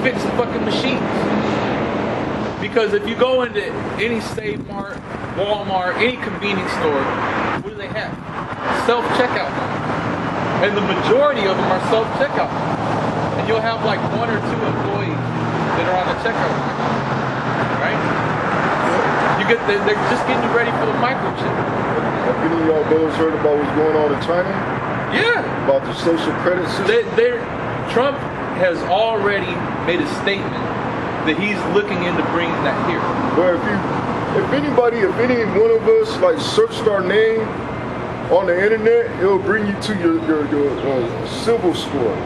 fix fucking machines. Because if you go into any Save Mart, Walmart, any convenience store, what do they have? Self-checkout. And the majority of them are self-checkout. And you'll have like 1 or 2 employees that are on the checkout line. Right? They're just getting you ready for the microchip. Have any of y'all brothers heard about what's going on in China? Yeah. About the social credit system? Trump has already made a statement that he's looking into bringing that here. But if any one of us like searched our name on the internet, it'll bring you to your civil score,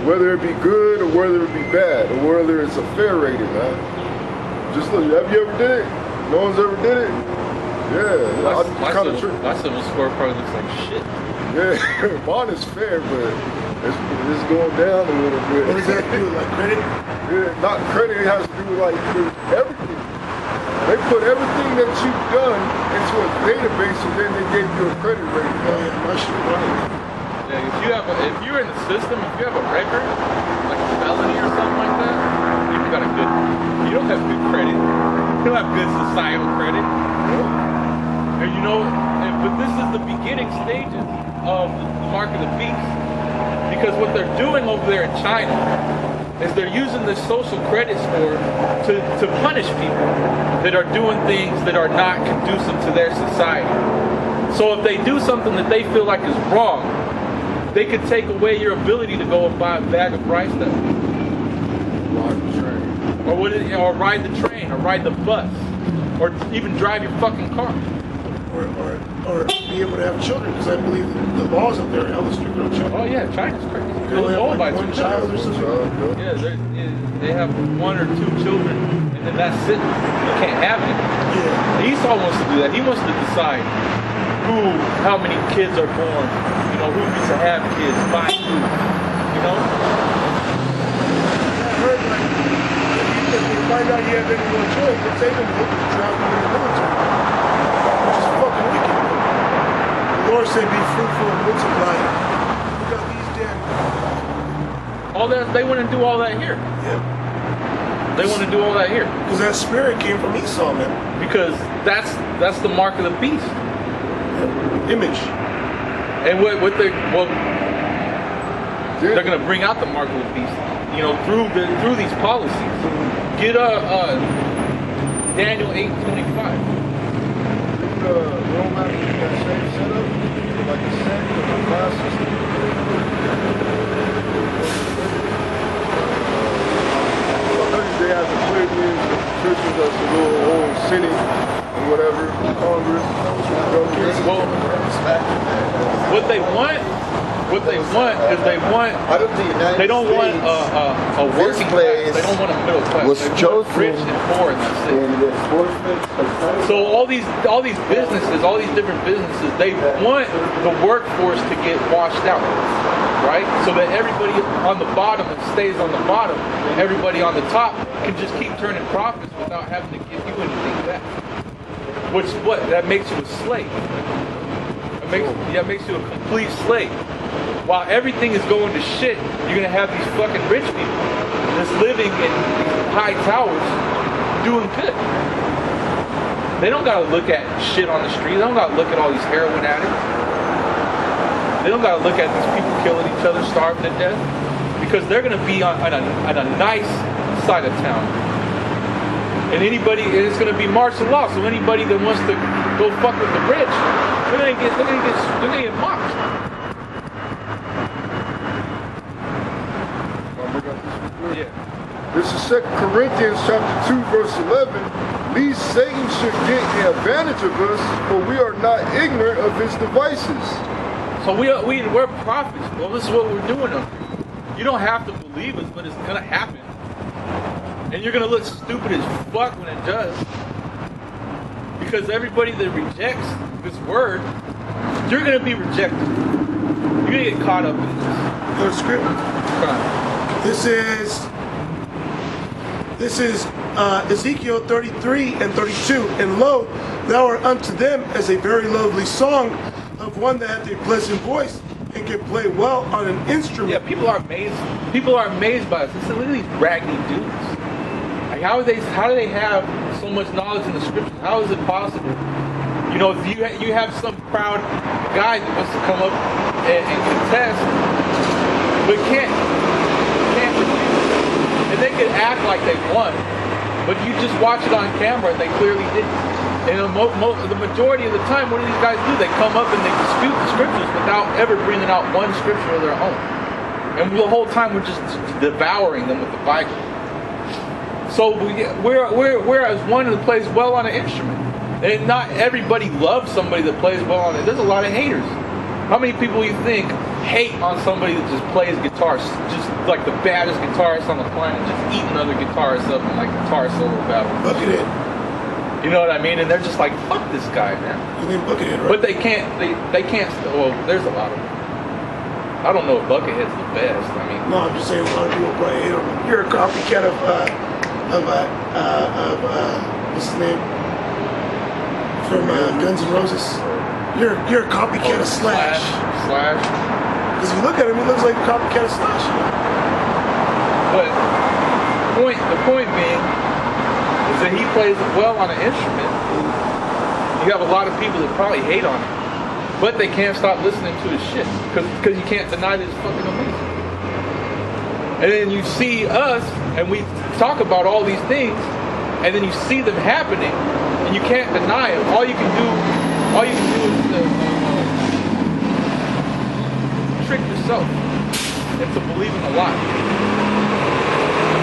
whether it be good or whether it be bad or whether it's a fair rating, man. Just look. Have you ever did it? No one's ever did it. Yeah, my civil score probably looks like shit. Yeah, mine is fair, but it's going down a little bit. What does that do? Like credit? Yeah, not credit. It has to do with like everything. They put everything that you've done into a database, and then they gave you a credit rating. Oh yeah, my shit right. Yeah, if you're in the system, if you have a record, like a felony or something like that, you don't have good credit. You don't have good societal credit. And you know, but this is the beginning stages of the mark of the beast. Because what they're doing over there in China is they're using this social credit score to punish people that are doing things that are not conducive to their society. So if they do something that they feel like is wrong, they could take away your ability to go and buy a bag of rice that Ride the train. or ride the train, or ride the bus, or even drive your fucking car. Or be able to have children, because I believe the laws up there are hella strict on children. Oh yeah, China's crazy. You only have like 1 child or something. Yeah, they have 1 or 2 children, and then that's it. You can't have it. Yeah. Esau wants to do that. He wants to decide how many kids are born. You know, who gets to have kids, buy food. You know. I heard like if you find out you have any more choice, they take them to drop them in the military, which is fucking wicked. The Lord said, "Be fruitful and multiply." Look at these damn. All that they want to do all that here. Yeah. They want to do all that here Because that spirit came from Esau, man. because that's the mark of the beast. Image. And they're going to bring out the mark of the beast, you know, through these policies. Get Daniel 8:25. Rome have that same setup, like a set of a class system. They have the plebeians, the Christians, that's the little old Senate or whatever, Congress. Well, what they want is they don't want a working class. They don't want a middle class. Was they want chosen rich and poor, and that's it. So all these businesses, all these different businesses, they want the workforce to get washed out, right? So that everybody on the bottom stays on the bottom, and everybody on the top can just keep turning profits without having to give you anything back. That makes you a slave. That makes you a complete slave. While everything is going to shit, you're gonna have these fucking rich people that's living in these high towers doing good. They don't gotta look at shit on the street. They don't gotta look at all these heroin addicts. They don't gotta look at these people killing each other, starving to death, because they're gonna be on a nice side of town. And it's gonna be martial law. So anybody that wants to go fuck with the rich, they're gonna get mocked. Yeah. This is 2 Corinthians chapter 2, verse 11. Lest Satan should get the advantage of us, for we are not ignorant of his devices. So we're prophets. Well, this is what we're doing up here. You don't have to believe us, but it's gonna happen. And you're gonna look stupid as fuck when it does. Because everybody that rejects this word, you're gonna be rejected. You're gonna get caught up in this. Go to script. This is Ezekiel 33 and 32. And lo, thou art unto them as a very lovely song of one that hath a pleasant voice, and can play well on an instrument. Yeah, people are amazed. People are amazed by us. Listen, look at these raggedy dudes. Like, how do they have so much knowledge in the scriptures? How is it possible? You know, if you have some proud guy that wants to come up and contest, but can't refuse. And they could act like they won, but you just watch it on camera and they clearly didn't. And the majority of the time, what do these guys do? They come up and they dispute the scriptures without ever bringing out one scripture of their own. And the whole time we're just devouring them with the Bible. So we're as one who plays well on an instrument. And not everybody loves somebody that plays well on it. There's a lot of haters. How many people you think hate on somebody that just plays guitar, just like the baddest guitarist on the planet, just eating other guitarists up in like guitar solo battle? Look at it. You know what I mean? And they're just like, fuck this guy, man. You mean Buckethead, right? But they can't. Well, there's a lot of them. I don't know if Buckethead's the best. I mean, No, I'm just saying a lot of people probably hate him. You're a copycat of what's his name? From Guns N' Roses. You're a copycat of Slash. Slash. Because if you look at him, he looks like a copycat of Slash. But the point being is that he plays well on an instrument. You have a lot of people that probably hate on him, but they can't stop listening to his shit because you can't deny that it's fucking amazing. And then you see us, and we talk about all these things, and then you see them happening, and you can't deny them. All you can do is trick yourself into believing a lie.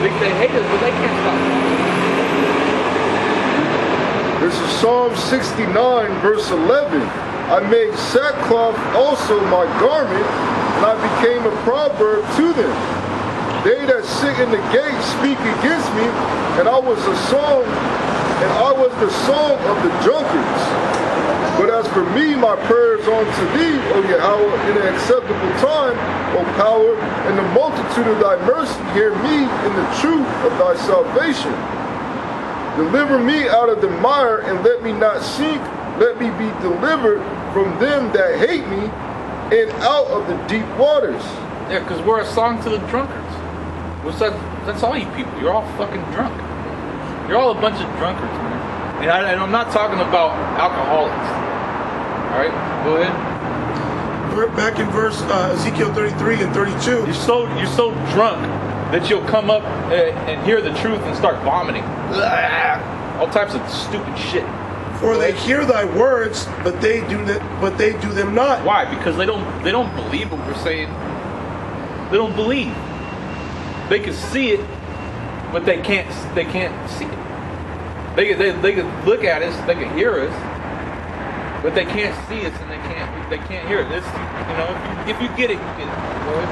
They hate us, but they can't stop. This is Psalm 69, verse 11. I made sackcloth also my garment, and I became a proverb to them. They that sit in the gate speak against me, and I was the song of the drunkards. But as for me, my prayers unto thee, O Yahweh, in an acceptable time, O power, and the multitude of thy mercy, hear me in the truth of thy salvation. Deliver me out of the mire, and let me not sink. Let me be delivered from them that hate me, and out of the deep waters. Yeah, because we're a song to the drunkards. That's all you people. You're all fucking drunk. You're all a bunch of drunkards, man. And I'm not talking about alcoholics. All right, go ahead. We're back in verse Ezekiel 33 and 32. You're so drunk that you'll come up and hear the truth and start vomiting. All types of stupid shit. For they hear thy words, but they do them not. Why? Because they don't believe what we're saying. They don't believe. They can see it, but they can't see it. They can look at us, they can hear us, but they can't see us and they can't hear it. This, you know, if you get it, you get it. Go ahead.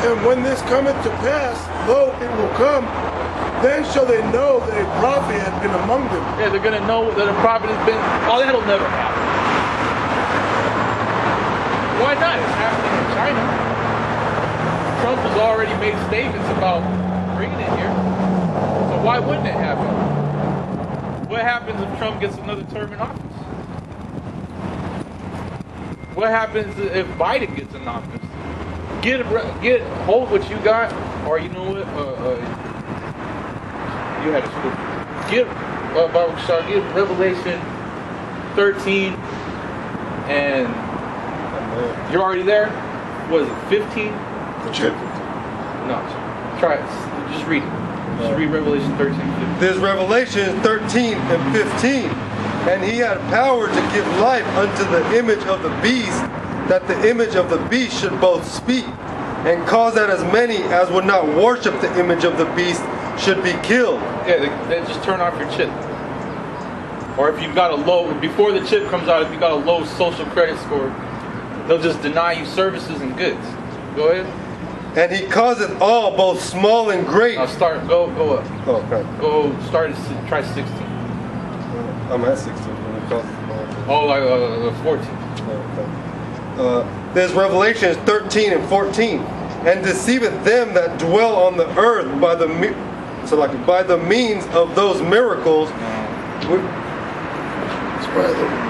And when this cometh to pass, lo, it will come. Then shall they know that a prophet hath been among them. Yeah, they're gonna know that a prophet has been. Oh, that'll never happen. Why not? It's happening in China. Trump has already made statements about bringing it here. So why wouldn't it happen? What happens if Trump gets another term in office? What happens if Biden gets in office? Get hold what you got, or you know what? You had a scripture. Get Revelation 13, and you're already there. What is it? 15? No, try it. Just read it. Just read Revelation 13 and 15. There's Revelation 13 and 15. And he had power to give life unto the image of the beast, that the image of the beast should both speak, and cause that as many as would not worship the image of the beast should be killed. Yeah, they just turn off your chip. Or if you've got a low, before the chip comes out, if you've got a low social credit score, they'll just deny you services and goods. Go ahead. And he causeth all, both small and great. Now go up. Oh, okay. Go start at try 16. I'm at 16. Oh, 14. Okay. There's Revelation 13 and 14. And deceiveth them that dwell on the earth by the means of those miracles. It's probably a little more.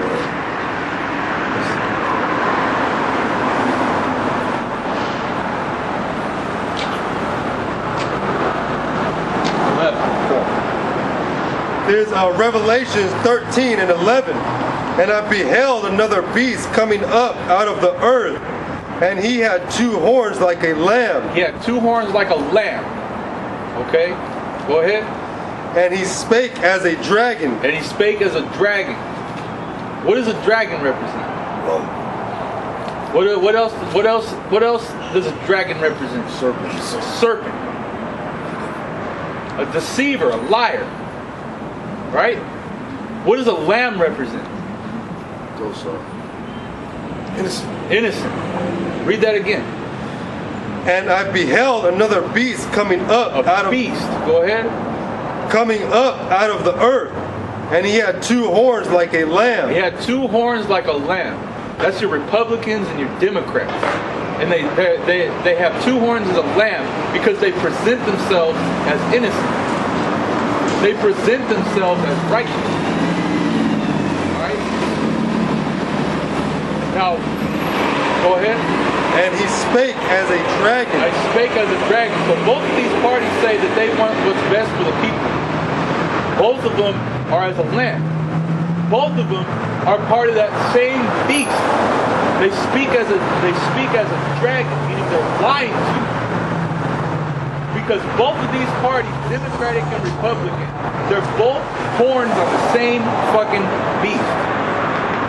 is Revelations 13 and 11. And I beheld another beast coming up out of the earth, and he had 2 horns like a lamb. He had 2 horns like a lamb. Okay, go ahead. And he spake as a dragon. And he spake as a dragon. What does a dragon represent? What else does a dragon represent? Serpent. A serpent. A deceiver, a liar. Right? What does a lamb represent? Docile. Innocent. Read that again. And I beheld another beast coming up out of beast. Go ahead. Coming up out of the earth, and he had 2 horns like a lamb. He had 2 horns like a lamb. That's your Republicans and your Democrats. And they have 2 horns as a lamb because they present themselves as innocent. They present themselves as righteous. Alright? Now, go ahead. And he spake as a dragon. I spake as a dragon. So both of these parties say that they want what's best for the people. Both of them are as a lamb. Both of them are part of that same beast. They speak as a dragon, meaning they're lying to you. Because both of these parties, Democratic and Republican, they're both horns on the same fucking beast.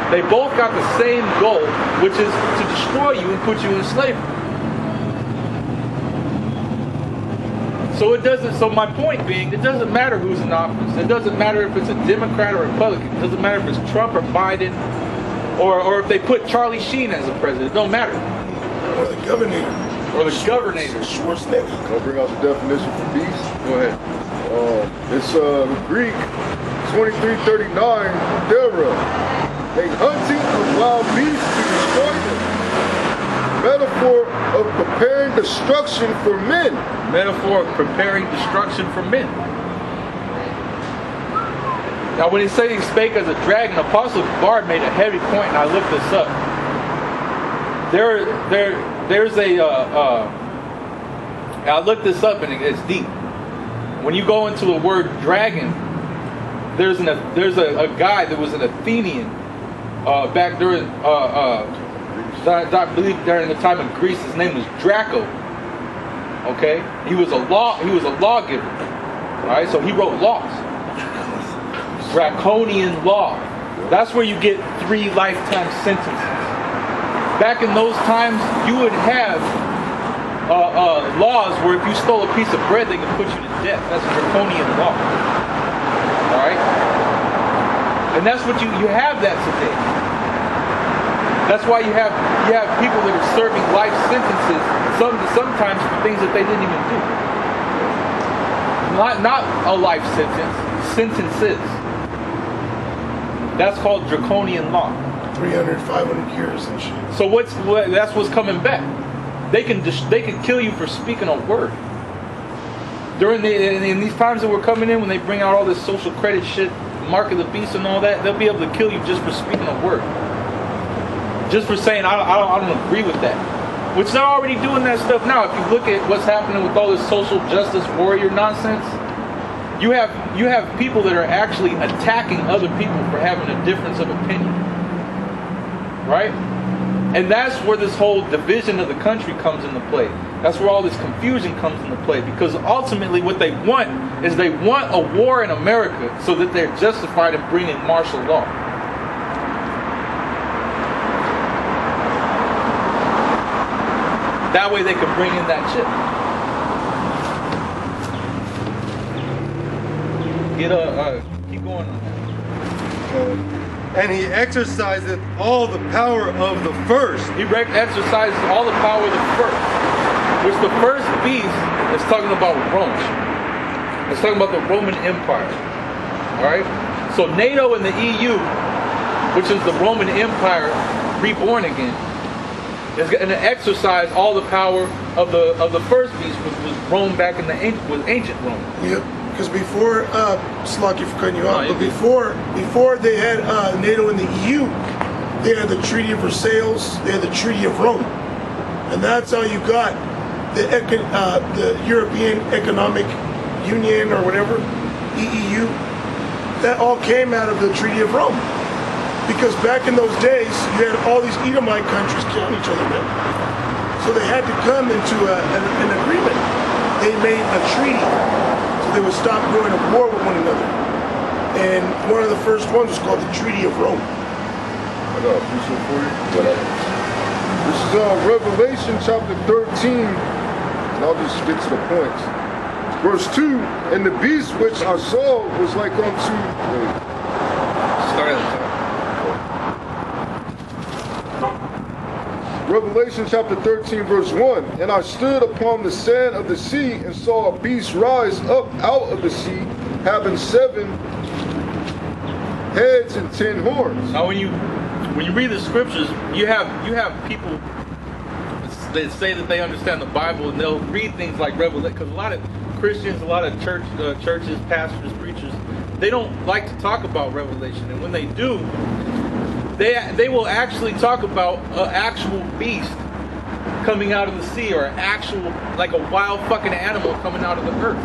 They both got the same goal, which is to destroy you and put you in slavery. So my point being, it doesn't matter who's in office. It doesn't matter if it's a Democrat or Republican. It doesn't matter if it's Trump or Biden, or if they put Charlie Sheen as a president. It don't matter. Or the governor. Or the governor. Schwarzenegger. I'll bring out the definition for beast. Go ahead. It's Greek 2339 Dera. A hunting of wild beasts to destroy them. Metaphor of preparing destruction for men. Metaphor of preparing destruction for men. Now when he said he spake as a dragon, Apostle Bard made a heavy point, and I looked this up. There's I looked this up, and it's deep. When you go into the word dragon, there's a guy that was an Athenian back during I believe during the time of Greece. His name was Draco. Okay, he was a lawgiver. All right, so he wrote laws. Draconian law. That's where you get 3 lifetime sentences. Back in those times, you would have laws where if you stole a piece of bread, they could put you to death. That's draconian law. All right, and that's what you have that today. That's why you have people that are serving life sentences, sometimes for things that they didn't even do. Not a life sentence, sentences. That's called draconian law. 300, 500 years and shit. So that's what's coming back. They can kill you for speaking a word. In these times that we're coming in, when they bring out all this social credit shit, mark of the beast and all that, they'll be able to kill you just for speaking a word. Just for saying, I don't agree with that. Which they're already doing that stuff now. If you look at what's happening with all this social justice warrior nonsense, you have people that are actually attacking other people for having a difference of opinion. Right? And that's where this whole division of the country comes into play. That's where all this confusion comes into play. Because ultimately what they want is they want a war in America so that they're justified in bringing martial law. That way they can bring in that shit. Keep going on that. And he exerciseth all the power of the first. He exercises all the power of the first. Which the first beast is talking about Rome. It's talking about the Roman Empire. Alright? So NATO and the EU, which is the Roman Empire reborn again, is going to exercise all the power of the first beast, which was Rome back in the ancient Rome. Yep. Because before, Slocky for cutting you off, but before they had NATO and the EU, they had the Treaty of Versailles, they had the Treaty of Rome, and that's how you got the European Economic Union or whatever, EEU. that all came out of the Treaty of Rome. Because back in those days, you had all these Edomite countries killing each other, man. So they had to come into an agreement. They made a treaty so they would stop going to war with one another. And one of the first ones was called the Treaty of Rome. I got a piece for you. This is Revelation chapter 13, and I'll just get to the points. Verse 2, and the beast which I saw was like unto... Start at the top. Revelation chapter 13, verse 1, and I stood upon the sand of the sea and saw a beast rise up out of the sea, having 7 heads and 10 horns. Now, when you read the scriptures, you have people that say that they understand the Bible, and they'll read things like Revelation, because a lot of Christians, a lot of churches, pastors, preachers, they don't like to talk about Revelation, and when they do, they will actually talk about an actual beast coming out of the sea, or actual, like a wild fucking animal coming out of the earth.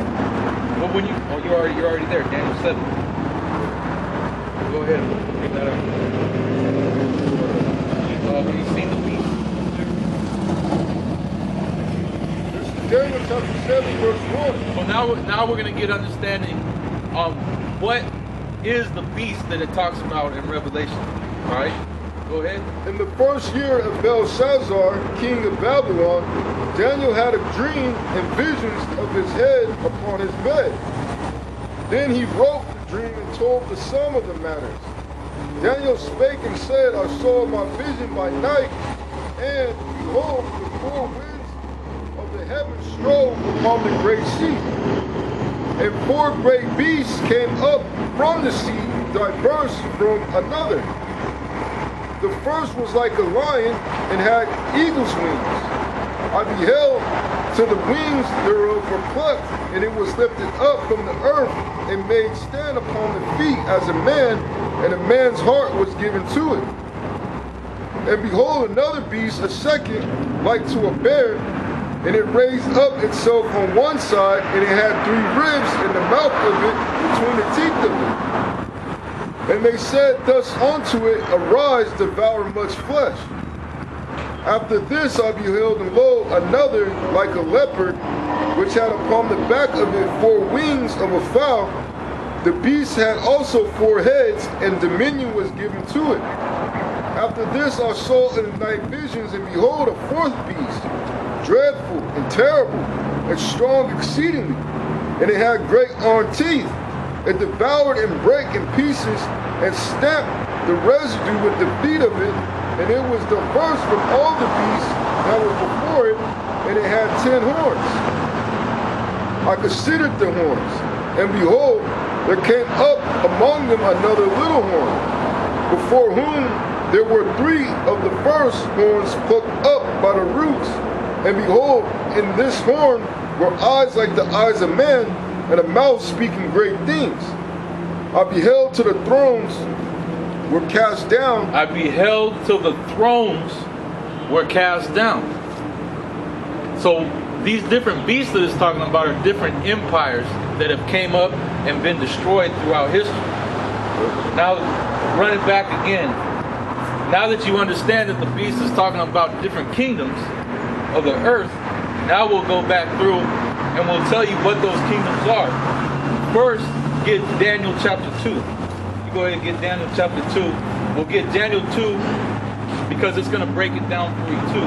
But when you're already there, Daniel 7. Go ahead and pick that up. You've already seen the beast. This is Daniel chapter 7, verse 1. So now we're going to get understanding what is the beast that it talks about in Revelation. All right, go ahead. In the first year of Belshazzar, king of Babylon, Daniel had a dream and visions of his head upon his bed. Then he wrote the dream and told the sum of the matters. Daniel spake and said, I saw my vision by night, and behold, the 4 winds of the heavens strove upon the great sea. And 4 great beasts came up from the sea, diverse from another. The first was like a lion and had eagle's wings. I beheld till the wings thereof were plucked, and it was lifted up from the earth and made stand upon the feet as a man, and a man's heart was given to it. And behold, another beast, a second, like to a bear, and it raised up itself on one side, and it had 3 ribs in the mouth of it, between the teeth of it. And they said thus unto it, Arise, devour much flesh. After this I beheld, and lo, another like a leopard, which had upon the back of it 4 wings of a fowl. The beast had also 4 heads, and dominion was given to it. After this I saw in the night visions, and behold, a 4th beast, dreadful and terrible, and strong exceedingly. And it had great iron teeth. It devoured and brake in pieces, and stamped the residue with the feet of it, and it was the first from all the beasts that were before it, and it had 10 horns. I considered the horns, and behold, there came up among them another little horn, before whom there were 3 of the first horns plucked up by the roots. And behold, in this horn were eyes like the eyes of man, and a mouth speaking great things. I beheld till the thrones were cast down. I beheld till the thrones were cast down. So these different beasts that it's talking about are different empires that have came up and been destroyed throughout history. Now, run it back again. Now that you understand that the beast is talking about different kingdoms of the earth, now we'll go back through and we'll tell you what those kingdoms are. First, get Daniel chapter 2. You go ahead and get Daniel chapter 2. We'll get Daniel 2 because it's going to break it down for you too.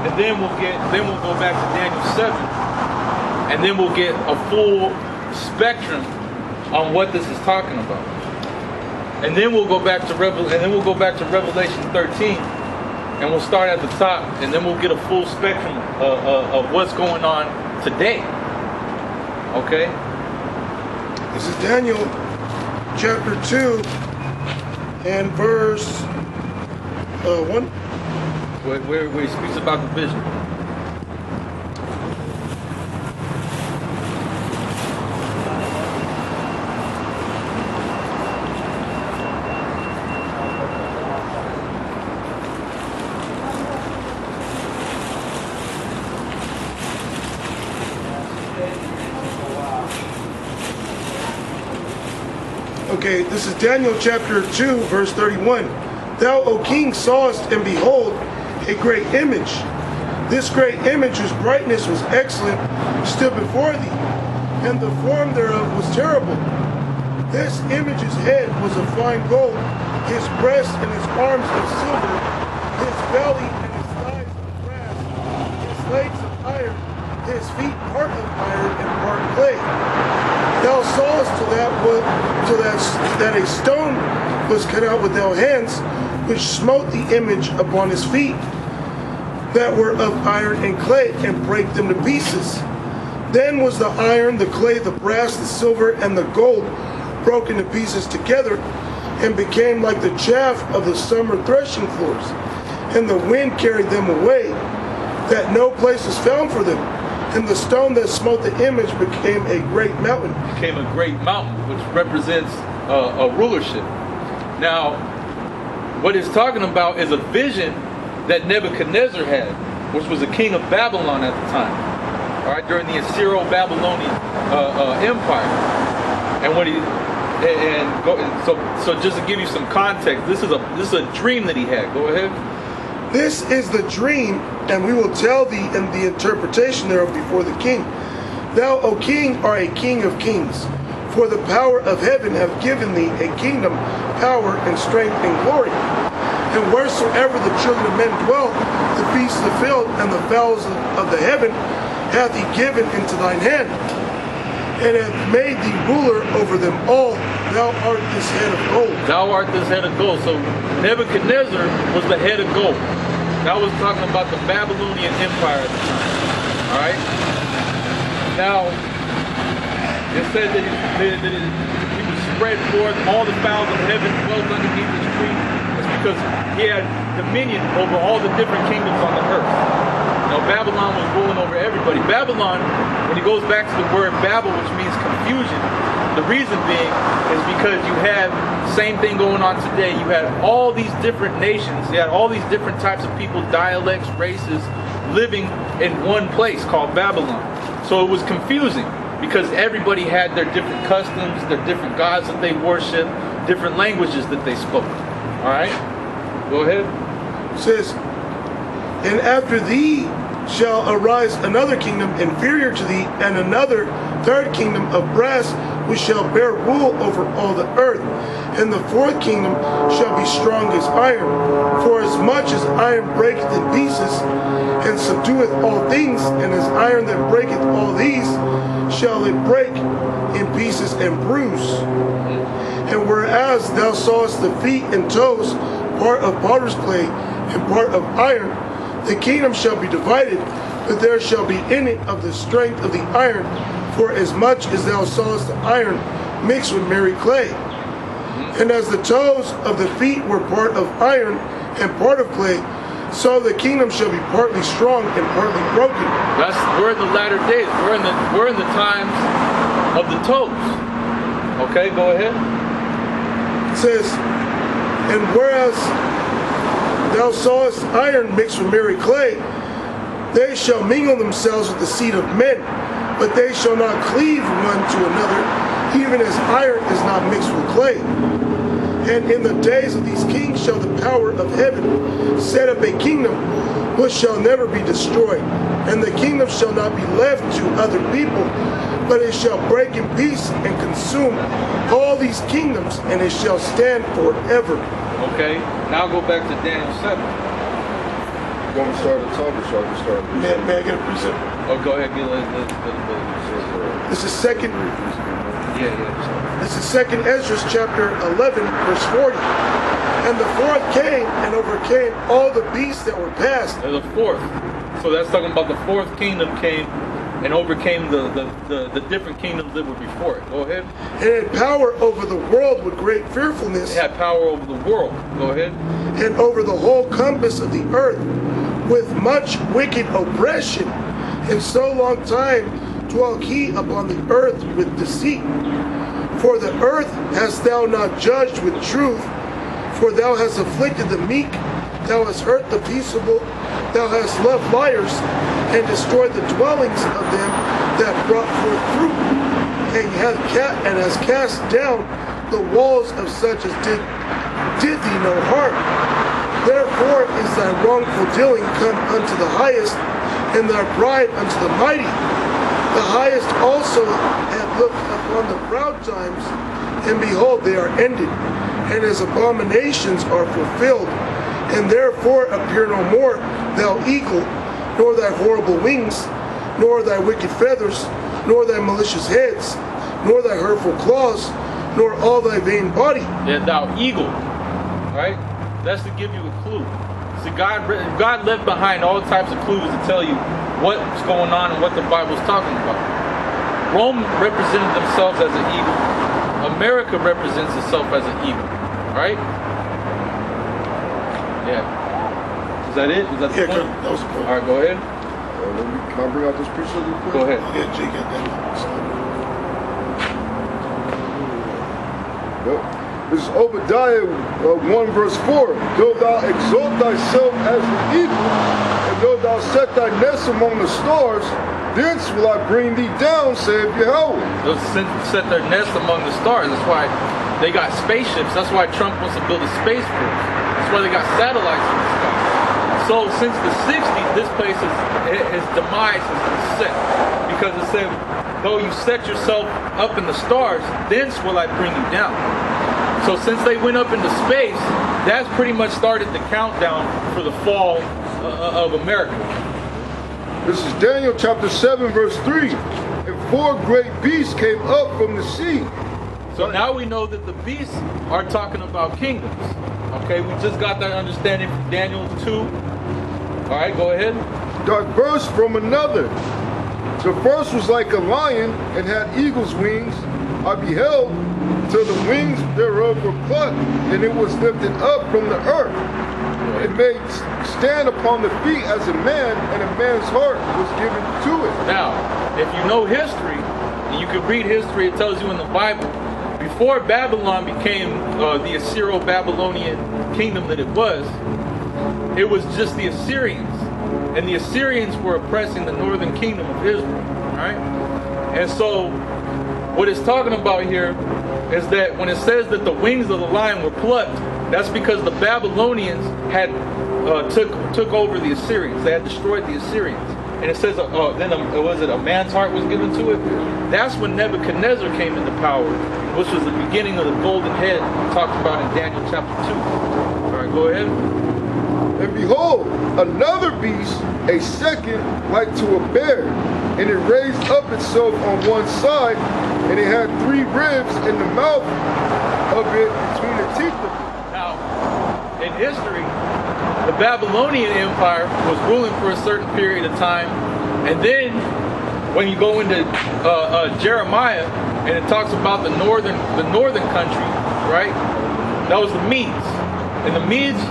And then we'll go back to Daniel 7. And then we'll get a full spectrum on what this is talking about. And then we'll go back to Revelation 13. And we'll start at the top, and then we'll get a full spectrum of what's going on today. Okay? This is Daniel chapter 2 and verse 1. Where he speaks about the vision. Okay, this is Daniel chapter 2, verse 31. Thou, O king, sawest, and behold, a great image. This great image, whose brightness was excellent, stood before thee, and the form thereof was terrible. This image's head was of fine gold, his breast and his arms of silver, his belly and his thighs of brass, his legs of iron, his feet part of iron and part clay. Thou sawest that a stone was cut out with thy hands, which smote the image upon his feet, that were of iron and clay, and brake them to pieces. Then was the iron, the clay, the brass, the silver, and the gold broken to pieces together, and became like the chaff of the summer threshing floors. And the wind carried them away, that no place is found for them. And the stone that smote the image became a great mountain. Became a great mountain, which represents a rulership. Now, what it's talking about is a vision that Nebuchadnezzar had, which was a king of Babylon at the time. All right, during the Assyro-Babylonian Empire. And what so just to give you some context, this is a dream that he had. Go ahead. This is the dream, and we will tell thee in the interpretation thereof before the king. Thou, O king, art a king of kings. For the power of heaven have given thee a kingdom, power, and strength, and glory. And wheresoever the children of men dwell, the beasts of the field and the fowls of the heaven hath he given into thine hand, and hath made thee ruler over them all. Thou art this head of gold. Thou art this head of gold. So Nebuchadnezzar was the head of gold. That was talking about the Babylonian Empire at the time. All right. Now it said that he was spread forth. All the fowls of heaven dwelt underneath his tree. That's because he had dominion over all the different kingdoms on the earth. Now Babylon was ruling over everybody. Babylon, when he goes back to the word Babel, which means confusion, the reason being is because you have the same thing going on today. You had all these different nations, you had all these different types of people, dialects, races, living in one place called Babylon. So it was confusing because everybody had their different customs, their different gods that they worship, different languages that they spoke. All right? Go ahead. It says, and after thee shall arise another kingdom inferior to thee, and another third kingdom of brass, which shall bear rule over all the earth. And the fourth kingdom shall be strong as iron. For as much as iron breaketh in pieces, and subdueth all things, and as iron that breaketh all these, shall it break in pieces and bruise. And whereas thou sawest the feet and toes, part of potter's clay, and part of iron, the kingdom shall be divided, but there shall be in it of the strength of the iron, for as much as thou sawest the iron mixed with merry clay. And as the toes of the feet were part of iron and part of clay, so the kingdom shall be partly strong and partly broken. We're in the latter days. We're in the times of the toes. Okay, go ahead. It says, and whereas thou sawest iron mixed with merry clay, they shall mingle themselves with the seed of men, but they shall not cleave one to another, even as iron is not mixed with clay. And in the days of these kings shall the power of heaven set up a kingdom which shall never be destroyed. And the kingdom shall not be left to other people, but it shall break in peace and consume all these kingdoms, and it shall stand forever. Okay, now go back to Daniel 7. You want me to start at the top or shall I start at the May I get a precept? Oh, go ahead. This is second. Yeah. This is second Ezra chapter 11, verse 40. And the fourth came and overcame all the beasts that were past. There's a fourth. So that's talking about the fourth kingdom came and overcame the different kingdoms that were before it. Go ahead. And had power over the world with great fearfulness. It had power over the world. Go ahead. And over the whole compass of the earth with much wicked oppression. And so long time dwelt he upon the earth with deceit. For the earth hast thou not judged with truth, for thou hast afflicted the meek, thou hast hurt the peaceable, thou hast loved liars, and destroyed the dwellings of them that brought forth fruit, and hast cast down the walls of such as did thee no harm. Therefore is thy wrongful dealing come unto the highest, and thy pride unto the mighty. The highest also hath looked upon the proud times, and behold, they are ended, and his abominations are fulfilled. And therefore appear no more, thou eagle, nor thy horrible wings, nor thy wicked feathers, nor thy malicious heads, nor thy hurtful claws, nor all thy vain body. Yeah, thou eagle, right? That's to give you a clue. See, God left behind all types of clues to tell you what's going on and what the Bible's talking about. Rome represented themselves as an eagle. America represents itself as an eagle, right? Yeah. Is that it? Is that the point? That was the point. All right, go ahead. Can I bring out this precept real quick? Go ahead. Yeah, Jake got that. Yep. This is Obadiah 1 verse 4. Though thou exalt thyself as the eagle, and though thou set thy nest among the stars, thence will I bring thee down, saith Yahweh. They'll set their nest among the stars. That's why they got spaceships. That's why Trump wants to build a space force. That's why they got satellites in the sky. So since the 60s, this place his demise has been set. Because it said, though you set yourself up in the stars, thence will I bring you down. So since they went up into space, that's pretty much started the countdown for the fall of America. This is Daniel chapter 7 verse 3. And 4 great beasts came up from the sea. So now we know that the beasts are talking about kingdoms. Okay, we just got that understanding from Daniel 2. All right, go ahead. Diverse from another. The first was like a lion and had eagle's wings. I beheld till the wings thereof were plucked, and it was lifted up from the earth. It made stand upon the feet as a man, and a man's heart was given to it. Now, if you know history, and you can read history, it tells you in the Bible, before Babylon became the Assyro-Babylonian kingdom that it was just the Assyrians. And the Assyrians were oppressing the northern kingdom of Israel, right? And so, what it's talking about here is that when it says that the wings of the lion were plucked, that's because the Babylonians had took over the Assyrians. They had destroyed the Assyrians. And it says, then was it a man's heart was given to it? That's when Nebuchadnezzar came into power, which was the beginning of the golden head talked about in Daniel chapter 2. All right, go ahead. And behold, another beast, a second, like to a bear, and it raised up itself on one side, and it had 3 ribs in the mouth of it between the teeth of it. Now, in history, the Babylonian Empire was ruling for a certain period of time, and then when you go into Jeremiah, and it talks about the northern country, right? That was the Medes, and the Medes,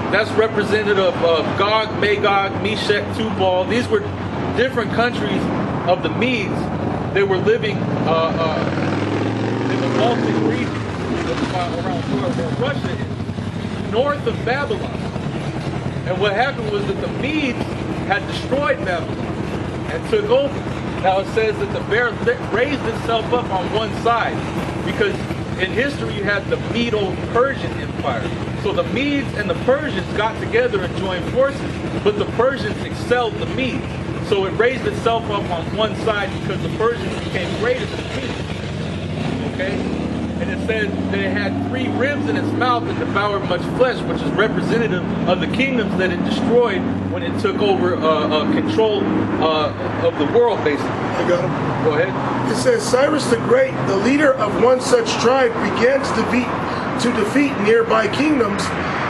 that's representative of Gog, Magog, Meshech, Tubal. These were different countries of the Medes. They were living in the Baltic region, around where Russia is, north of Babylon. And what happened was that the Medes had destroyed Babylon and took over. Now it says that the bear raised itself up on one side, because in history you had the Medo-Persian Empire. So the Medes and the Persians got together and joined forces, but the Persians excelled the Medes. So it raised itself up on one side because the Persians became greater than the Medes. Okay? And it says that it had 3 ribs in its mouth and devoured much flesh, which is representative of the kingdoms that it destroyed when it took over control of the world, basically. I got him. Go ahead. It says, Cyrus the Great, the leader of one such tribe, began to defeat nearby kingdoms,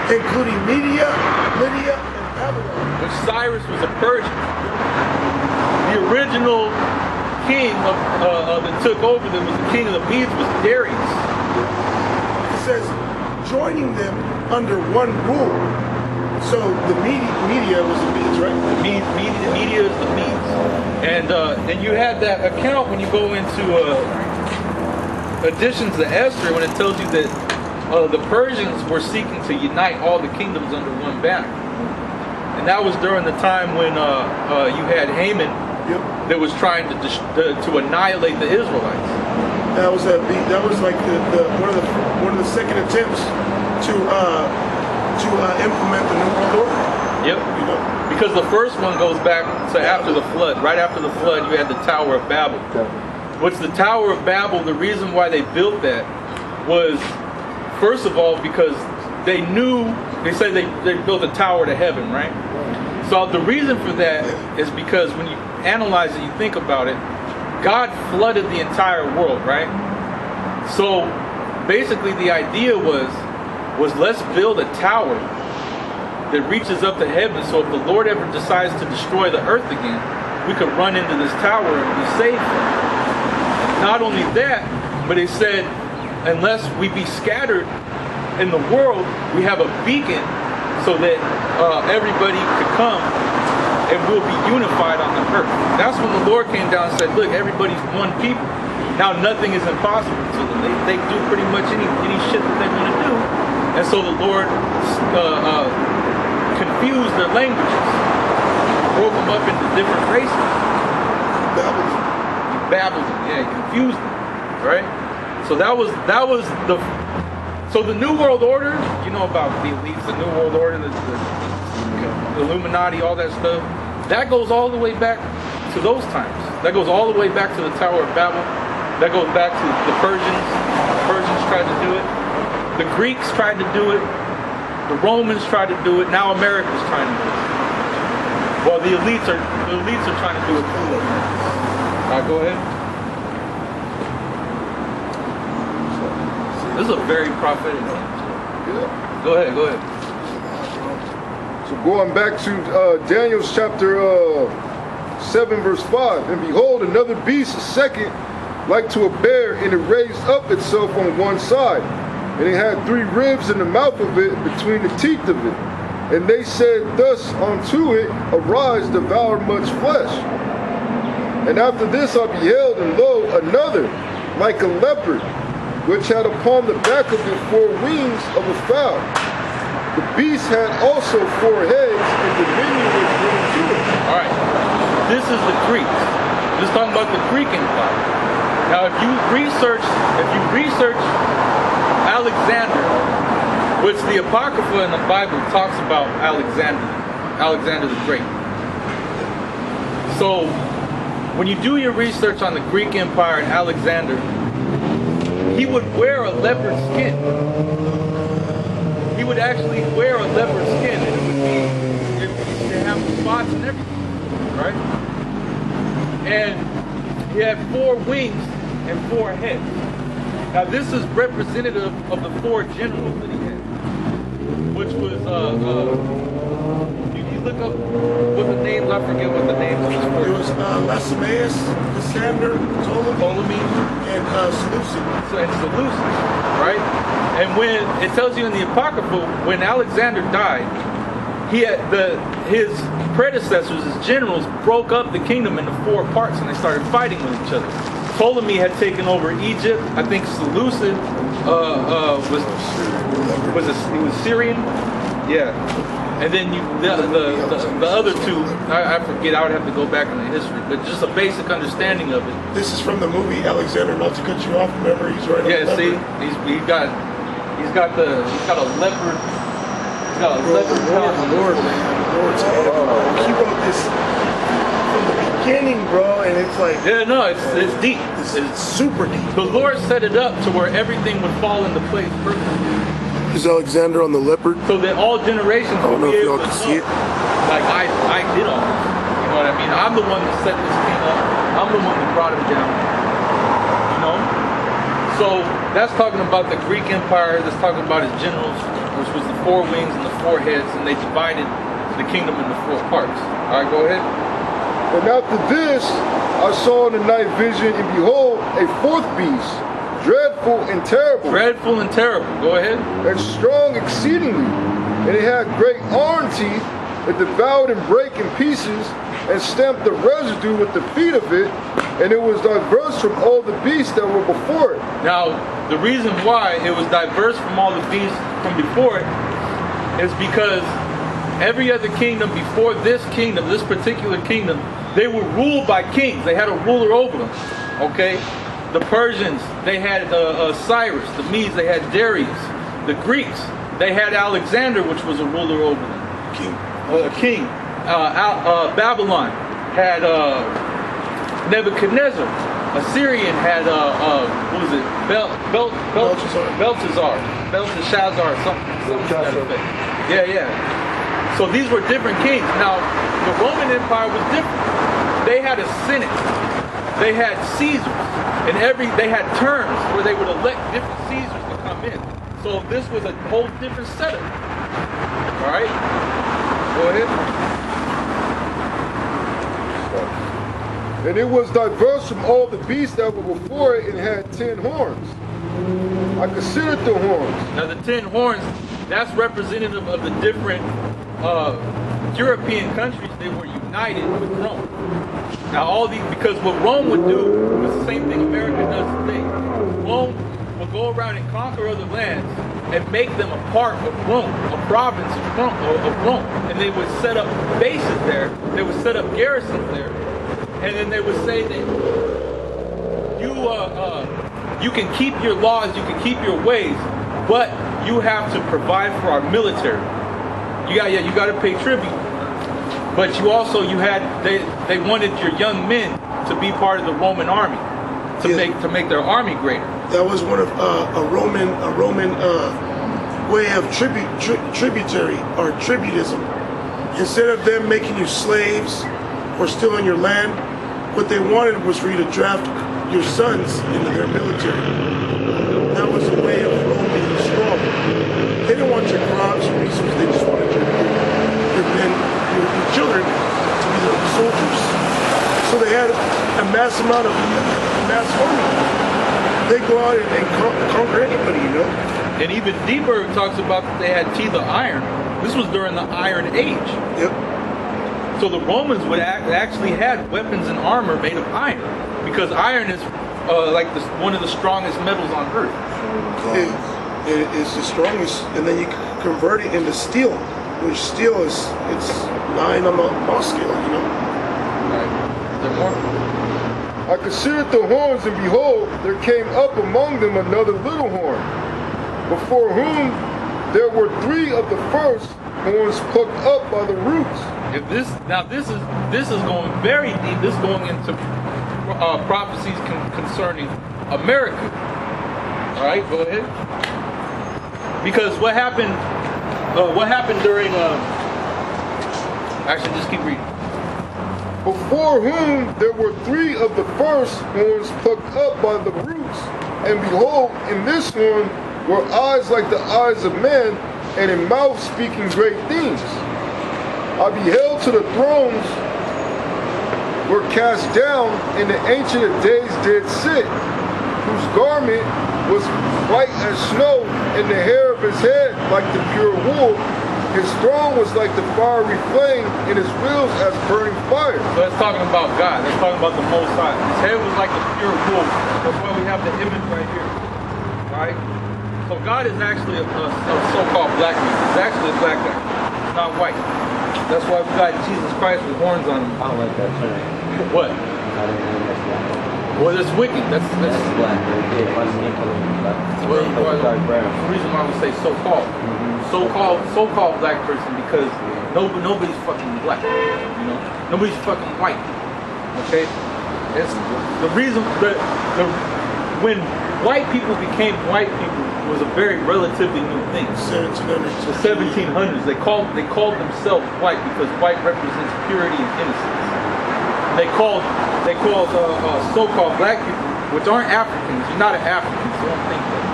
including Media, Lydia, and Babylon. Which Cyrus was a Persian. The original king that took over them was the king of the Medes, was Darius. It says, joining them under one rule. So the Media was the Medes, right? The Media is the Medes. And you have that account when you go into additions to Esther, when it tells you that the Persians were seeking to unite all the kingdoms under one banner. And that was during the time when you had Haman that was trying to annihilate the Israelites. That was like one of the second attempts to implement the New World Order. Yep. You know, Because the first one goes back to after the flood. Right after the flood, you had the Tower of Babel. What's the Tower of Babel? The reason why they built that was, first of all, because they said they built a tower to heaven, right? So the reason for that is because when you analyze it, you think about it, God flooded the entire world, right? So basically the idea was let's build a tower that reaches up to heaven, so if the Lord ever decides to destroy the earth again, we could run into this tower and be safe. Not only that, but it said, unless we be scattered in the world, we have a beacon so that everybody could come and we'll be unified on the earth. That's when the Lord came down and said, look, everybody's one people. Now nothing is impossible to them. They do pretty much any shit that they want to do. And so the Lord confused their languages, broke them up into different races. Babbled them, yeah, confused them, right? So that was the New World Order. You know about the elites, the New World Order, the Illuminati, all that stuff. That goes all the way back to those times. That goes all the way back to the Tower of Babel. That goes back to the Persians. The Persians tried to do it. The Greeks tried to do it. The Romans tried to do it. Now America's trying to do it. Well, the elites are trying to do it too. All right, go ahead. This is a very prophetic thing. Yeah. Go ahead. So going back to Daniel's chapter 7 verse 5. And behold, another beast, a second, like to a bear, and it raised up itself on one side. And it had 3 ribs in the mouth of it, between the teeth of it. And they said thus unto it, arise, devour much flesh. And after this I beheld, and lo, another, like a leopard, which had upon the back of it 4 wings of a fowl. The beast had also 4 heads, and dominion was given to it. All right, this is the Greeks. Just talking about the Greek Empire. Now, if you research Alexander, which the Apocrypha in the Bible talks about Alexander the Great. So, when you do your research on the Greek Empire and Alexander, he would wear a leopard skin. He would actually wear a leopard skin, and it would have spots and everything, right? And he had 4 wings and 4 heads. Now this is representative of the 4 generals that he had, which was you look up what the names, I forget what the names of these 4. It was Lysimaeus, Cassander, Ptolemy, and Seleucid. And Seleucid, right? And when it tells you in the Apocrypha, when Alexander died, he had his predecessors, his generals, broke up the kingdom into 4 parts, and they started fighting with each other. Ptolemy had taken over Egypt. I think Seleucid was Syrian. Yeah. And then the other 2, I forget. I would have to go back in the history, but just a basic understanding of it. This is from the movie Alexander. Not to cut you off. Remember, he's right. Yeah. See, he's got a leopard. He's got a leopard. Lord, man. He wrote this from the beginning, bro, and it's like, Yeah, no, it's deep. it's super deep. The Lord set it up to where everything would fall into place perfectly, Is Alexander on the leopard? so that all generations I don't would know be if able y'all to can see know. it. Like I did all this. You know what I mean? I'm the one that set this king up. I'm the one that brought him down. You know? So that's talking about the Greek Empire. That's talking about his generals, which was the 4 wings and the 4 heads, and they divided the kingdom into 4 parts. All right, go ahead. And after this, I saw in the night vision, and behold, a 4th beast, dreadful and terrible, Dreadful and terrible. Go ahead. and strong exceedingly. And it had great iron teeth, that devoured and brake in pieces, and stamped the residue with the feet of it, and it was diverse from all the beasts that were before it. Now, the reason why it was diverse from all the beasts from before it is because every other kingdom before this kingdom, this particular kingdom, they were ruled by kings. They had a ruler over them, okay? The Persians, they had Cyrus. The Medes, they had Darius. The Greeks, they had Alexander, which was a ruler over them. A king. Babylon had Nebuchadnezzar. Assyrian had what was it? Belshazzar, something to that effect. Yeah. So these were different kings. Now, the Roman Empire was different. They had a senate. They had Caesars, and they had terms where they would elect different Caesars to come in. So this was a whole different setup. All right, go ahead. And it was diverse from all the beasts that were before it, and had 10 horns. I considered the horns. Now the 10 horns, that's representative of the different European countries that were united with Rome. Now all these, because what Rome would do was the same thing America does today. Rome would go around and conquer other lands and make them a part of Rome, a province of Rome. And they would set up bases there, they would set up garrisons there, and then they would say that you can keep your laws, you can keep your ways, but you have to provide for our military. You got to pay tribute. But they wanted your young men to be part of the Roman army, to make their army greater. That was one of a Roman way of tributary or tributism. Instead of them making you slaves or stealing your land, what they wanted was for you to draft your sons into their military. That was a way of Rome being strong. They didn't want your crops, your resources. They just wanted your men, your children to be the soldiers. So they had a mass amount of mass army. They go out and conquer anybody, you know. And even deeper, it talks about that they had teeth of iron. This was during the Iron Age. Yep. So the Romans would actually had weapons and armor made of iron, because iron is one of the strongest metals on earth. It's the strongest, and then you convert it into steel, which steel it's 9 on the Mohs scale, you know. Right. Is there more? I considered the horns, and behold, there came up among them another little horn, before whom there were 3 of the first horns plucked up by the roots. This is going very deep. This is going into prophecies concerning America. All right, go ahead. Because what happened during? Actually, just keep reading. Before whom there were 3 of the first horns plucked up by the roots, and behold, in this horn were eyes like the eyes of man, and a mouth speaking great things. I beheld till the thrones were cast down, and the Ancient of Days did sit, whose garment was white as snow, and the hair of his head like the pure wool. His throne was like the fiery flame, and his wheels as burning fire. So that's talking about God. That's talking about the Most High. His head was like the pure wool. That's why we have the image right here. All right? So God is actually a so-called black man. He's actually a black guy. He's not white. That's why we got Jesus Christ with horns on him. I don't like that term. What? I didn't know that's black. Well, that's wicked. That's That's black. Yeah, my skin color is black. Dark brown. the reason why we say so-called. So-called black person, because nobody's fucking black. You know? Nobody's fucking white. Okay? It's the reason that when white people became white people was a very relatively new thing. 1700s. The 1700s, they called themselves white because white represents purity and innocence. They called so-called black people, which aren't Africans. You're not an African, so don't think that.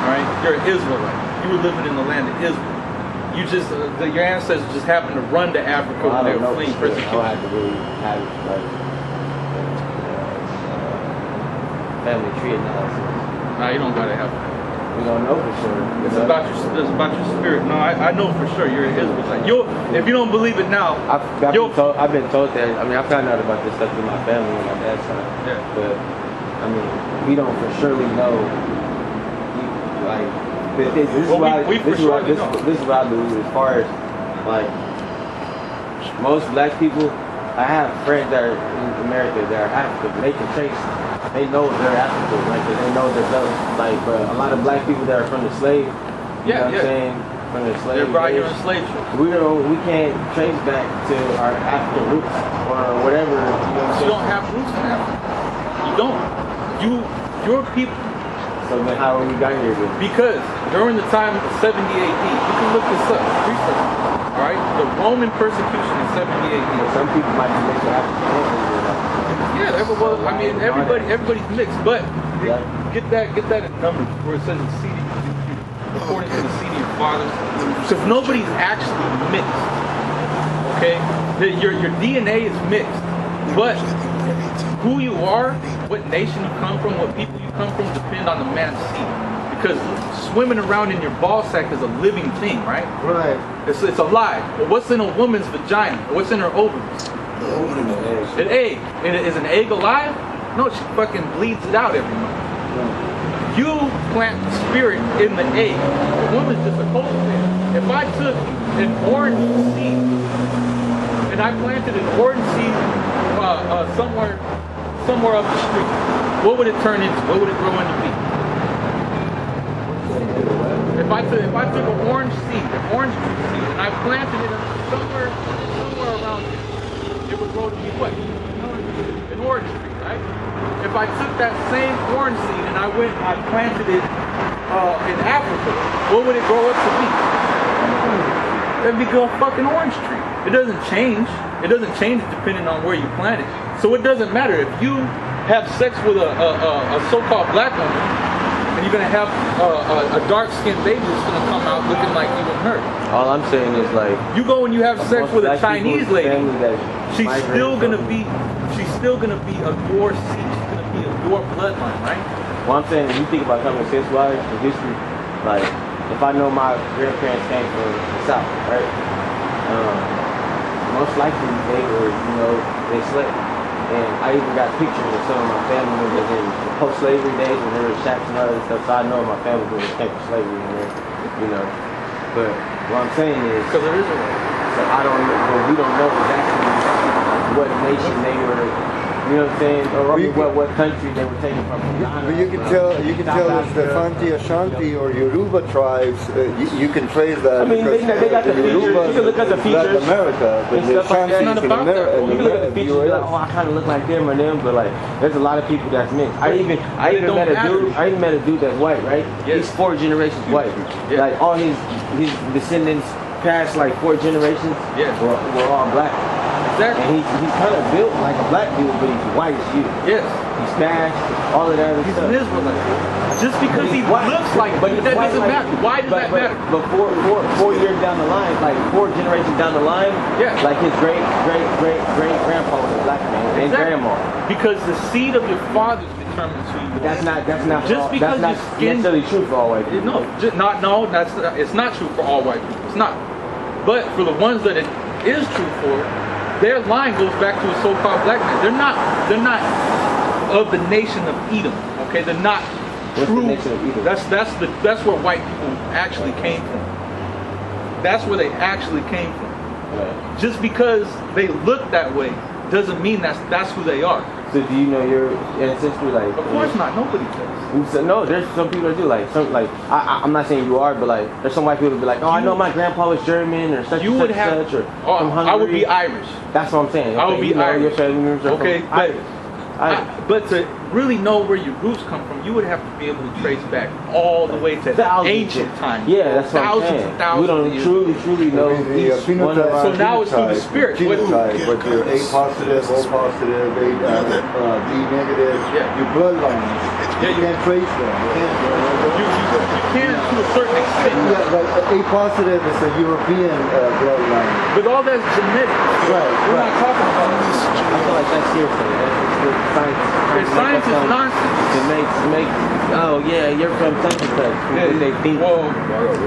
All right, you're an Israelite. You were living in the land of Israel. You just your ancestors just happened to run to Africa when they were fleeing persecution. I don't have to really have like family tree analysis. Nah, you don't gotta have that. We don't know for sure. It's about your spirit. No, I know for sure you're an Israelite. If you don't believe it now, I've been told that. I mean, I found out about this stuff through my family and my dad's side. Yeah. But I mean, we don't for surely know. Like, this is what I believe as far as like most black people. I have friends that are in America that are African. They can trace they know they're African, like they know they're better. Like, but a lot of black people that are from the slave, you know what I'm saying, from the slave. They're right here in slave ship. We can't trace back to our African roots or whatever. You know what I'm saying? You don't have roots in Africa. You don't. Your people. So then how we got here then? Because during the time of 70 AD, you can look this up, research. All right, the Roman persecution in 70 AD. Some people might be mixed with African. Yeah, I mean, everybody's mixed, but get that in numbers where it says it's seed, according to the seed of your fathers, because nobody's actually mixed. Okay, your DNA is mixed, but who you are, what nation you come from, what people you come from, depend on the man's seed. Because swimming around in your ball sack is a living thing, right? Right. It's alive. But what's in a woman's vagina? What's in her ovaries? An egg. And is an egg alive? No, she fucking bleeds it out every month. You plant the spirit in the egg. The woman's just a cultivator. If I took an orange seed and I planted an orange seed somewhere up the street, what would it turn into? What would it grow into be? If I took an orange seed, an orange juice seed, and I planted it somewhere around here, it would grow to be what? An orange tree, right? If I took that same orange seed and I planted it in Africa, what would it grow up to be? It'd be a fucking orange tree. It doesn't change. It doesn't change depending on where you plant it. So it doesn't matter if you have sex with a so-called black woman, and you're gonna have a dark-skinned baby that's gonna come out looking like you and her. All I'm saying is like you go and you have sex with a Chinese lady, she's still gonna be of your seed. She's gonna be of your bloodline, right? Well, I'm saying if you think about coming sense-wise in history, like if I know my grandparents came from the South, right? Most likely they slept. And I even got pictures of some of my family members in the post-slavery days when they were shacks and all that stuff. So I know my family members came from slavery in there, you know. But what I'm saying is, because there is a way. So I don't know, well, we don't know exactly what nation they were, you know what I'm saying, or what country they were taken from. But you can tell it's the Fanti Ashanti or Yoruba tribes. You can trace that. I mean, they got the features. You can look at the features. Latin America, but the Ashanti not about that. You can look at the features and be like, oh, I kind of look like them or them, but like, there's a lot of people that's mixed. I even met a dude that's white, right? Yes. He's 4 generations white. Yeah. Like all his descendants past like 4 generations were all black. Exactly. And he's kind of built like a black dude, but he's white as shit. Yes. He's smashed, all of that other He's stuff. an Israelite. Just because he looks like it, but that doesn't matter. Why does that matter? But 4 years down the line, like 4 generations down the line, like his great grandpa was a black man, and grandma. Because the seed of your fathers determines who you are. That's not just because that's not necessarily true for all white people. It's not true for all white people. It's not. But for the ones that it is true for, their line goes back to a so-called black man. They're not of the nation of Edom. Okay, they're not true. The nation of Edom? That's where white people actually came from. That's where they actually came from. Right. Just because they look that way doesn't mean that's who they are. So do you know your ancestry? Like, of course not. Nobody does. No, there's some people that do. Like, I'm not saying you are, but like, there's some white people that be like, oh, I know my grandpa was German or such and such, or from Hungary. I would be Irish. That's what I'm saying. I would be Irish. Your family members are okay, from Irish. But to really know where your roots come from, you would have to be able to trace back all the way to ancient times. Yeah, that's what I'm saying. Thousands of years. We don't truly know each one of So now it's through the spirit. Genotype, but you're A positive, O positive, B negative, your bloodline. You can't trace them. You can to a certain extent. Yeah, like A positive is a European bloodline. But all that's genetic. Right. We're not talking about this. I feel like that's hearsay. Science is nonsense. To make oh yeah, you're from such and such. They think. Well,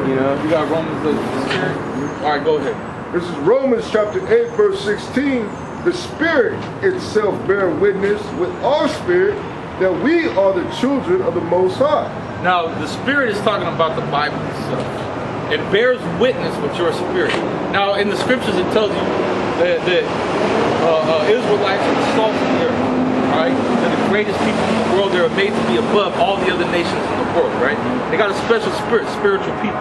you know. You got Romans the spirit. All right, go ahead. This is Romans chapter 8, verse 16. The Spirit itself bear witness with our spirit that we are the children of the Most High. Now, the Spirit is talking about the Bible itself. It bears witness with your spirit. Now, in the scriptures, it tells you that Israelites are the salt of the earth. right? They're the greatest people in the world. They're made to be above all the other nations in the world, right? They got a special spirit, spiritual people,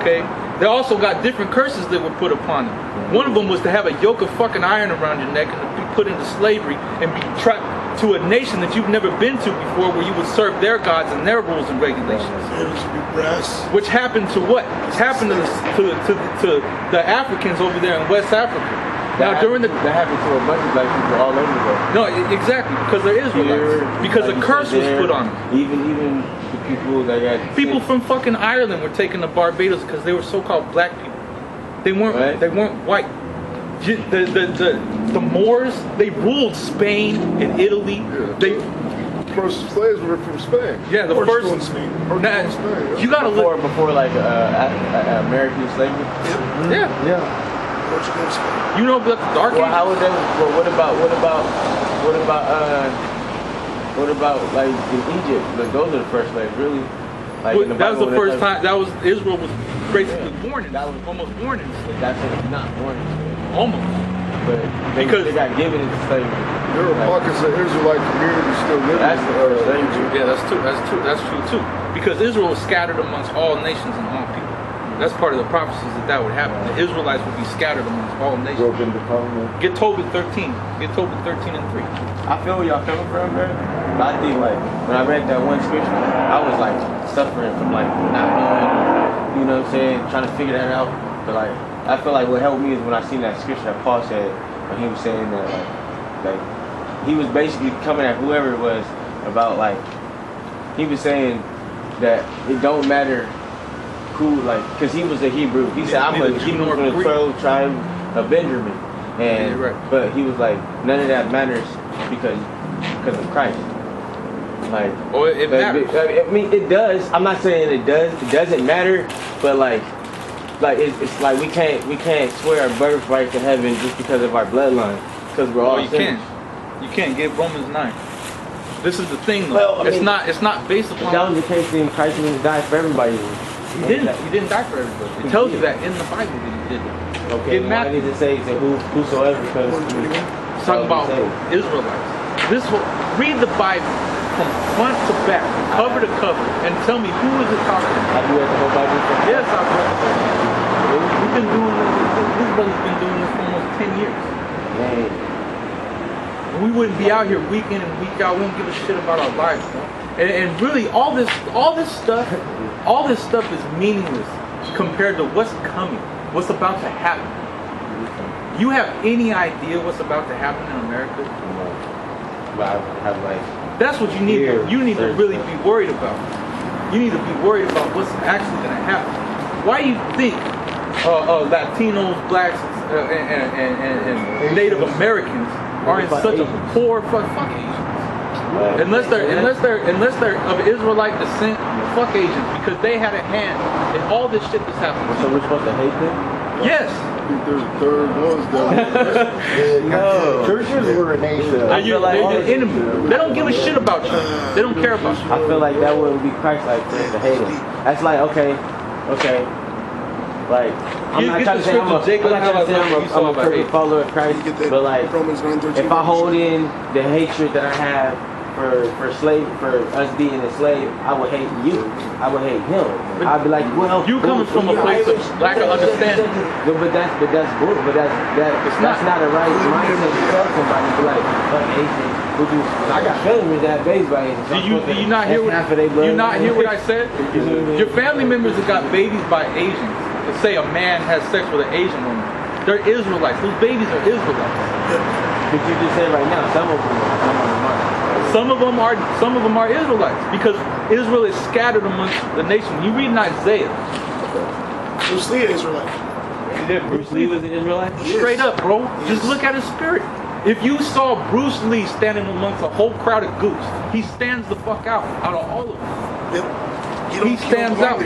okay? They also got different curses that were put upon them. One of them was to have a yoke of fucking iron around your neck and to be put into slavery and be trapped to a nation that you've never been to before, where you would serve their gods and their rules and regulations. Which happened to what? It's happened to the Africans over there in West Africa. Now that happened to a bunch of black people all over the world. No, exactly, because they're Israelites. Because a curse was put on them. Even the people that got people from fucking Ireland were taken to Barbados because they were so-called black people. They weren't. Right. They weren't white. The Moors, they ruled Spain and Italy. They First slaves were from Spain. yeah, the first in Spain. you gotta look. before like American slavery. Yeah. Portugal and Spain. You know about the Dark Well, Ages? how would that? Well, what about like in Egypt? Like, those are the first slaves, really. Like, in the That was Bible, the when first it's time. That was Israel was basically born in. That was almost born in slavery. That's not born in slavery. Almost. But Because- they got given into slavery. There are pockets of Israelite communities still living. That's the first slavery. Yeah, that's true. That's true too. Because Israel was scattered amongst all nations and all people. That's part of the prophecies that would happen. The Israelites would be scattered amongst all nations. Broken the covenant. Get Tobit 13. Get Tobit 13 and 3. I feel where y'all coming from, man. But I think like when I read that one scripture, I was like suffering from like not knowing, you know what I'm saying, trying to figure that out. But like I feel like what helped me is when I seen that scripture that Paul said when he was saying that like he was basically coming at whoever it was about like he was saying that it don't matter who, like, because he was a Hebrew. He said, I'm a Hebrew from the 12 tribe of Benjamin. And, Yeah, right. But he was like, none of that matters because of Christ. Like, It matters. I mean, it does. I'm not saying it does. It doesn't matter. But like it's like we can't swear our birthright to heaven just because of our bloodline. Because we're all you sinners. can't. You can't. Get Romans 9. This is the thing, though. Well, I mean, it's not based If that upon. was the case, then Christ didn't die for everybody. He didn't die for everybody. It tells you that in the Bible that he did it. Okay, In why Matthew, did it say whosoever? Because it's talking about Israelites. Read the Bible from front to back, cover to cover, and tell me who is it talking about. Have you read the whole Bible? Yes, I've read it. We've been doing this. This brother's been doing this for almost 10 years. Man, We wouldn't be out here week in and week out. We don't give a shit about our lives, bro. And really, all this stuff is meaningless compared to what's coming, what's about to happen. You have any idea what's about to happen in America? I have like That's what you need. You need to really be worried about. You need to be worried about what's actually going to happen. Why do you think Latinos, blacks, and Native Americans are in such a poor fuck Asians? Unless they're of Israelite descent, fuck Asians, because they had a hand in all this shit that's happening. So we're supposed to hate them? Yes. I think there's a third ones that No. Churches were a nation. They're the enemy. They don't give a shit about you. They don't care about you. I feel like that wouldn't be Christ-like for us to hate him. That's like okay. Like I'm not trying to say I'm a perfect follower of Christ, but like if I hold in the hatred that I have for us being enslaved, I would hate you. I would hate him. I'd be like, well, You coming from a place of lack of understanding. But that's bull. But that's not a right mindset to tell somebody. Be like, fuck Asians. I got family that raised by Asians. Do you not hear what I said? Your family members that got babies by Asians. To say a man has sex with an Asian woman, they're Israelites. Those babies are Israelites. But you just said right now, some of them are. Some of them are Israelites because Israel is scattered amongst the nation. You read in Isaiah. Bruce Lee is Israelite. Bruce Lee was an Israelite? Straight up, bro. Just look at his spirit. If you saw Bruce Lee standing amongst a whole crowd of goofs, he stands the fuck out of all of them. He stands out.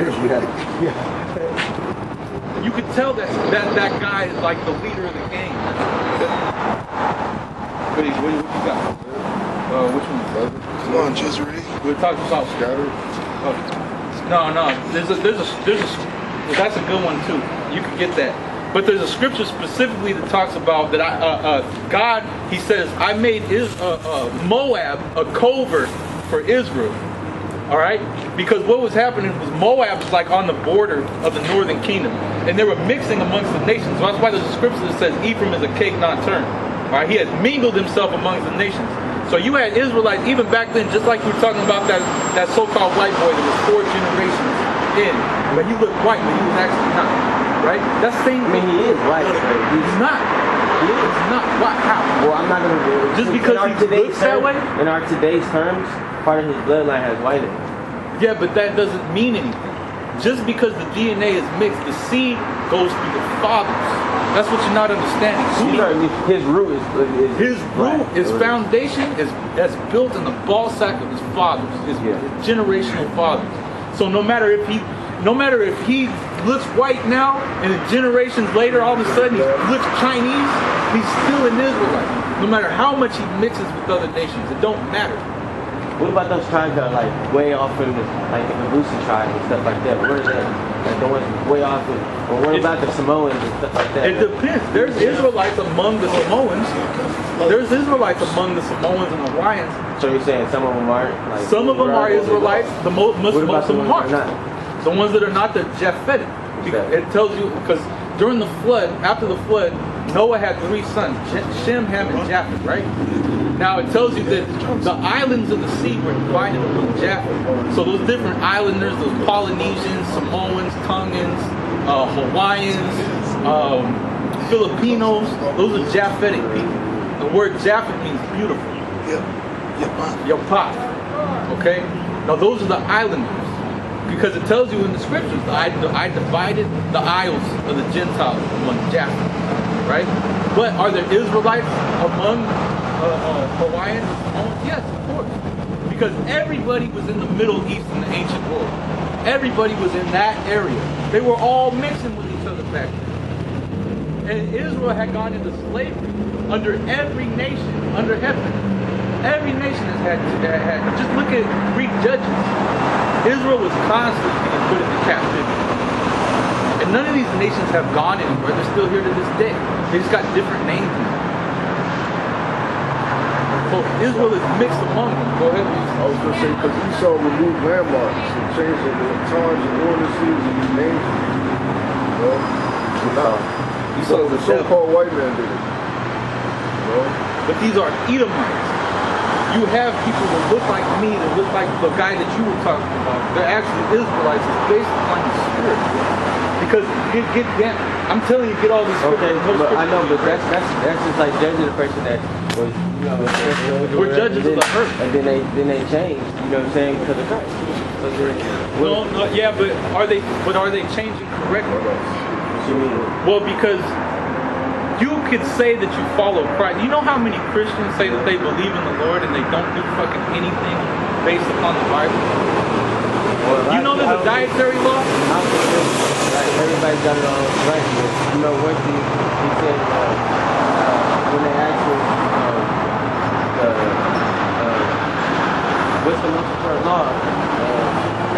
You could tell that guy is like the leader of the gang. What you got? Which one? Come on, Jezreel. We're talking about scattered. No. There's a. That's a good one too. You could get that. But there's a scripture specifically that talks about that God, he says, I made Moab a covert for Israel. All right? Because what was happening was Moab was like on the border of the northern kingdom. And they were mixing amongst the nations. So that's why there's a scripture that says Ephraim is a cake not turned. All right? He has mingled himself amongst the nations. So you had Israelites, even back then, just like you were talking about that so-called white boy that was 4 generations in. But he looked white, but he was actually not. Right? That's the same. I mean, he is white, but He's not. He is not. What? How? Well, I'm not going to do it. Just because he looks that way? In our today's terms, part of his bloodline has white in it. Yeah, but that doesn't mean anything. Just because the DNA is mixed, the seed goes through the fathers. That's what you're not understanding. His root is his root, his foundation is that's built in the ball sack of his fathers, his generational fathers. So no matter if he looks white now, and generations later, all of a sudden he looks Chinese, he's still an Israelite. No matter how much he mixes with other nations, it don't matter. What about those tribes that are like way off from the Kabusi tribe and stuff like that? Where are they? Like the ones way off or what about the Samoans and stuff like that? It depends. There's Israelites among the Samoans. There's Israelites among the Samoans and Hawaiians. So you're saying some of them aren't? Like, some of them are Israelites. Most of them aren't. The ones that are not, they're Japhetic. It tells you, because during the flood, after the flood, Noah had 3 sons, Shem, Ham, and Japheth, right? Now it tells you that the islands of the sea were divided among Japheth. So those different islanders, those Polynesians, Samoans, Tongans, Hawaiians, Filipinos, those are Japhetic people. The word Japheth means beautiful. Yapath. Okay? Now those are the islanders. Because it tells you in the scriptures, I divided the isles of the Gentiles among Japheth, right? But are there Israelites among Hawaiians? Yes, of course. Because everybody was in the Middle East in the ancient world. Everybody was in that area. They were all mixing with each other back then. And Israel had gone into slavery under every nation under heaven. Every nation has had just look at Greek judges. Israel was constantly being put into captivity. And none of these nations have gone anywhere. They're still here to this day. They just got different names now. So Israel is mixed among them. Go ahead. I was going to say, because Esau removed landmarks and changed the times and ordinances and the names. Esau, the so-called white man did it. But these are Edomites. You have people that look like me, that look like the guy that you were talking about. They're actually Israelites. It's based upon the spirit. Because I'm telling you, get all these scriptures. Okay, but I know, but that's just like judging the person that was, we're judges of the earth. And then they changed, you know what I'm saying, because of Christ. So yeah, but are they changing correctly? What you mean? Well, because you could say that you follow Christ. You know how many Christians say that they believe in the Lord and they don't do fucking anything based upon the Bible? Well, you know there's a dietary law? Everybody's got it all right. You know, one thing he said, when they asked him, what's the most important law?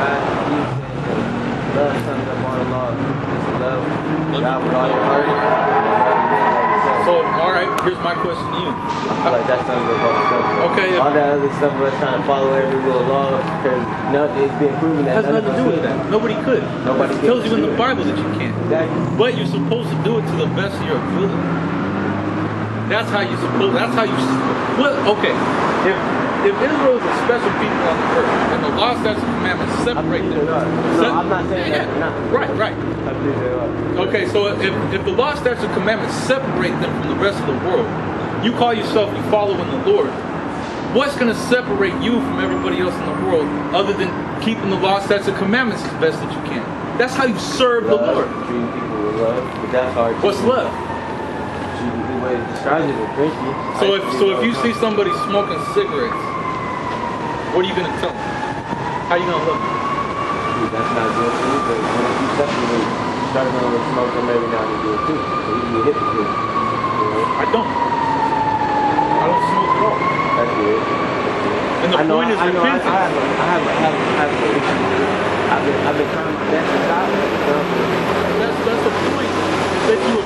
God, he said, love sums up all the law. Just love God with all your heart. So, alright, here's my question to you. I feel like that sums up all the stuff. Okay. All that other stuff we're trying to follow every little law, because it's been proven that has nothing to do with that. Nobody could. Nobody it tells you in the Bible that you can't. Exactly. But you're supposed to do it to the best of your ability. That's how you well, okay. If Israel is a special people on the earth, and the law, statutes, and commandments separate them. No, I'm not saying that. Right. I believe they are. Okay, so if the law, statutes, and commandments separate them from the rest of the world, you call yourself you following the Lord. What's going to separate you from everybody else in the world other than keeping the law, statutes, and commandments as best that you can? That's how you serve the Lord. Treating people with love, but that's hard. What's love? The way it describes it is drinking. So if you see somebody smoking cigarettes, what are you going to tell them? How are you going to love them? That's not good for you, but when you separate, start going to smoke them every now and then too. So you be a hypocrite. I don't smoke at all. That's good. And the point is repentance. I've been trying my best to stop it. That's the point. That you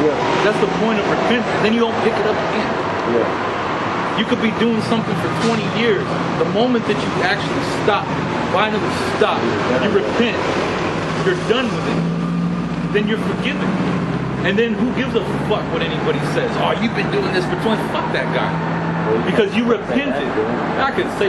Yeah. That's the point of repentance. Then you don't pick it up again. Yeah. You could be doing something for 20 years. The moment that you actually stop, finally stop, you repent, you're done with it, then you're forgiven. And then who gives a fuck what anybody says? Oh, you've been doing this for 20. Fuck that guy. Because you repented. I could say